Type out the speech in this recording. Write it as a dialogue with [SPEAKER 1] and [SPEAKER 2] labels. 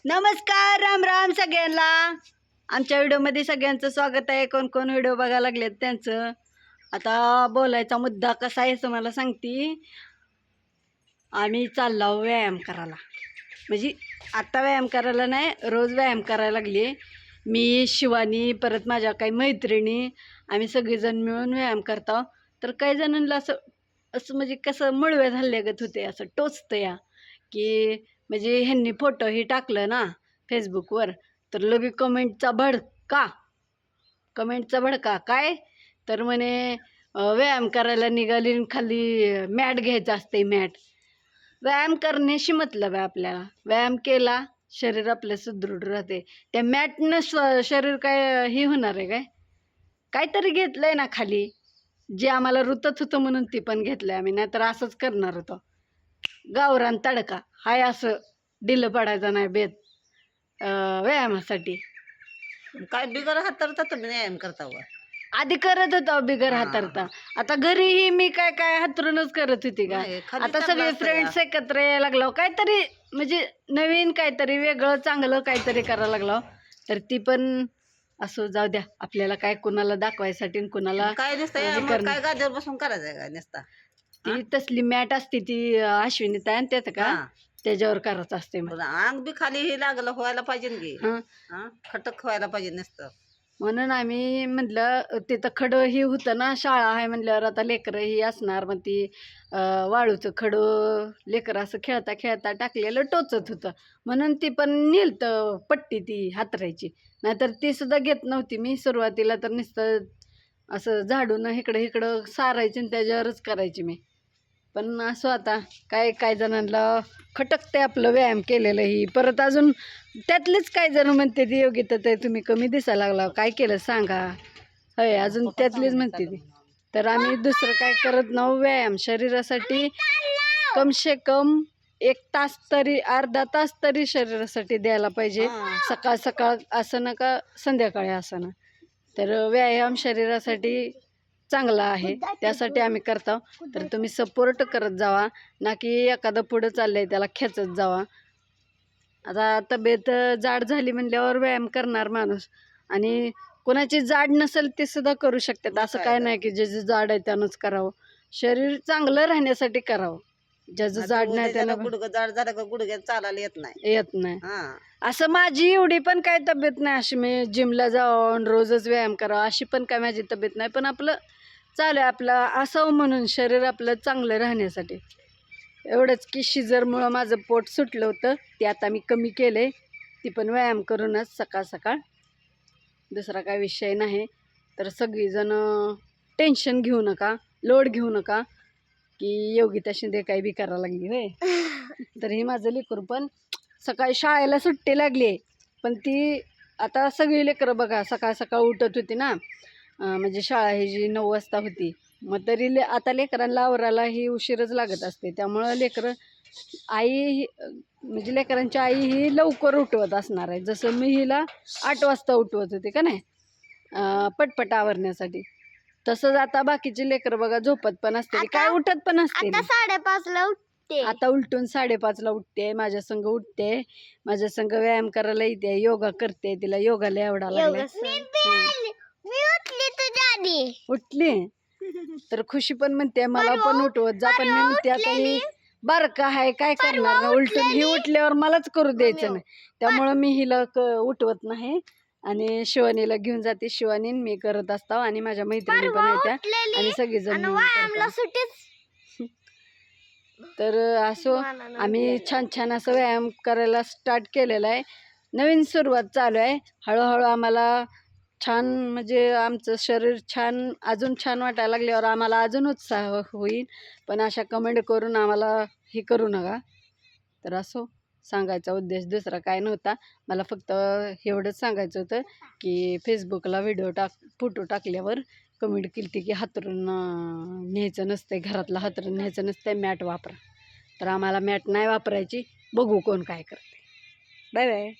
[SPEAKER 1] नमस्कार, राम राम सगळ्यांना. आमच्या व्हिडिओमध्ये सगळ्यांचं स्वागत आहे. कोण कोण व्हिडिओ बघायला लागलेत त्यांचं. आता बोलायचा मुद्दा कसा आहे तुम्हाला सांगते. आम्ही चाललो व्यायाम करायला, म्हणजे आता व्यायाम करायला नाही, रोज व्यायाम करायला लागली. मी, शिवानी, परत माझ्या काही मैत्रिणी, आम्ही सगळेजण मिळून व्यायाम करतो. तर काही जणांना असं असं म्हणजे कसं मुळव्या झाल्यागत होते, असं टोचतं या की म्हणजे ह्यांनी फोटोही टाकलं ना फेसबुकवर, तर लगे कमेंटचा भडका काय, तर म्हणे व्यायाम करायला निघाली खाली मॅट घ्यायचं असते. मॅट व्यायाम करण्याशी मतलब आहे आपल्याला. व्यायाम केला शरीर आपलं सुदृढ राहते. त्या मॅटनं शरीर काय हे होणार आहे काय? काहीतरी घेतलंय ना खाली, जे आम्हाला रुतत होतं म्हणून ती पण घेतलंय आम्ही, नाहीतर असंच करणार होतो. गावरान तडका हाय, असं डिलं पडायचं नाही बेत व्यायामासाठी.
[SPEAKER 2] काय बिगर हातरता तुम्ही व्यायाम करता व?
[SPEAKER 1] आधी करत होतो बिगर हातरता. आता घरीही मी काय काय हातरूनच करत होती का.
[SPEAKER 2] नाही, खाली
[SPEAKER 1] आता
[SPEAKER 2] चांगलं
[SPEAKER 1] सगळे
[SPEAKER 2] असतं
[SPEAKER 1] फ्रेंड्स एकत्र यायला लागलो, काहीतरी म्हणजे नवीन काहीतरी वेगळं चांगलं काहीतरी करायला लागलो. तर ती पण असं जाऊ द्या, आपल्याला काय कुणाला दाखवायसाठी आणि कुणाला
[SPEAKER 2] काय नसतं
[SPEAKER 1] हे
[SPEAKER 2] मग,
[SPEAKER 1] करणं.
[SPEAKER 2] काय गादीवर बसून करायचंय का नुसता?
[SPEAKER 1] ती तसली मॅट असते ती अश्विनी ताई त्यात का
[SPEAKER 2] हा.
[SPEAKER 1] त्याच्यावर करायचं असते मग.
[SPEAKER 2] पुन्हा अंग बी खाली हे लागलं व्हायला पाहिजे ना की.
[SPEAKER 1] हं.
[SPEAKER 2] हा, खटक व्हायला पाहिजे नुसतं.
[SPEAKER 1] म्हणून आम्ही म्हटलं, तिथं खडं ही होतं ना, शाळा आहे म्हणल्यावर आता लेकरं ही असणार. मग ती वाळूचं खडं लेकरं असं खेळता खेळता टाकलेलं टोचत होतं, म्हणून ती पण नेलतं पट्टी ती हातरायची. नाहीतर ती सुद्धा घेत नव्हती मी सुरुवातीला. तर नुसतं असं झाडून इकडं इकडं सारायची आणि त्याच्यावरच करायची मी. पण असं आता काय काय जणांना खटकते आपलं व्यायाम केलेलं ही. परत अजून त्यातलेच काही जण म्हणते ती योगिता ते तुम्ही कमी दिसायला लागला, काय केलं सांगा. होय, अजून त्यातलीच म्हणते ती. तर आम्ही दुसरं काय करत नाहो. व्यायाम शरीरासाठी कमसे कम 1 तास तरी, अर्धा तास तरी शरीरासाठी द्यायला पाहिजे. सकाळ सकाळ असं ना का संध्याकाळी असं ना. तर व्यायाम शरीरासाठी चांगला आहे, त्यासाठी आम्ही करतो. तर तुम्ही सपोर्ट करत जावा, ना की एखादं पुढं चाललंय त्याला खेचत जावा. आता तब्येत जाड झाली म्हणल्यावर व्यायाम करणार माणूस, आणि कोणाची जाड नसेल ते सुद्धा करू शकतात. असं काय नाही की जे जाड आहे त्यानंच करावं. शरीर चांगलं राहण्यासाठी करावं. ज्याचं जाड नाही त्यानं
[SPEAKER 2] गुडघं जाड झालं का गुडघ्यात चालायला येत नाही.
[SPEAKER 1] येत नाही.
[SPEAKER 2] हा,
[SPEAKER 1] असं माझी एवढी पण काय तब्येत नाही अशी मी जिमला जाऊन रोजच व्यायाम करावा अशी पण काय माझी तब्येत नाही. पण आपलं चालू आहे, आपलं असावं म्हणून शरीर आपलं चांगलं राहण्यासाठी. एवढंच की शिजरमुळं माझं पोट सुटलं होतं, ते आता मी कमी केलं आहे, ती पण व्यायाम करूनच सकाळ सकाळ. दुसरा काय विषय नाही. तर सगळीजणं टेन्शन घेऊ नका, लोड घेऊ नका की योगिता शिंदे काही बी करायला लागली होय. तर ही माझं लेकरू पण सकाळी शाळेला सुट्टी लागली आहे, पण ती आता सगळी लेकरं बघा सकाळ सकाळ उठत होती ना. म्हणजे शाळा ही जी 9 वाजता होती, मग तरी आता लेकरांना आवरायला ही उशीरच लागत असते. त्यामुळं लेकरं म्हणजे लेकरांची आई ही लवकर उठवत असणार आहे. जसं मी हिला 8 वाजता उठवत होते का नाही, पटपट आवरण्यासाठी. तसंच आता बाकीची लेकरं बघा झोपत पण असते, काय उठत पण असते.
[SPEAKER 3] 5:30ला उठते.
[SPEAKER 1] आता उलटून 5:30ला उठते, माझ्या संग उठते, माझ्या संग व्यायाम करायला येते, योगा करते. तिला योगाला एवढा लागला.
[SPEAKER 3] मी उठली तुझ्या आधी.
[SPEAKER 1] उठली तर खुशी पण म्हणते मला पण उठवत जा, पण मी म्हणते आता ही बारका आहे काय करणार ना, उलटून ही उठल्यावर मलाच करू द्यायचं नाही. त्यामुळं मी हिला उठवत नाही आणि शिवानीला घेऊन जाते. शिवानी मी करत असतो आणि माझ्या मैत्रिणी पण येत्या आणि सगळीजण मिळून करतो.
[SPEAKER 3] सुट्टीच.
[SPEAKER 1] तर असो आम्ही छान छान असं व्यायाम करायला स्टार्ट केलेला आहे. नवीन सुरुवात चालू आहे. हळूहळू आम्हाला छान, म्हणजे आमचं शरीर छान अजून छान वाटायला लागल्यावर आम्हाला अजून उत्साह होईल. पण अशा कमेंट करून आम्हाला हे करू नका. तर असो, सांगायचा उद्देश दुसरा काय नव्हता. मला फक्त एवढंच सांगायचं होतं की फेसबुकला फोटो टाकल्यावर कमेंट केली होती की हातरून न्यायचं नसते, घरातलं हातरून न्यायचं नसते, मॅट वापरा. तर आम्हाला मॅट नाही वापरायची. बघू कोण काय करते. Bye bye.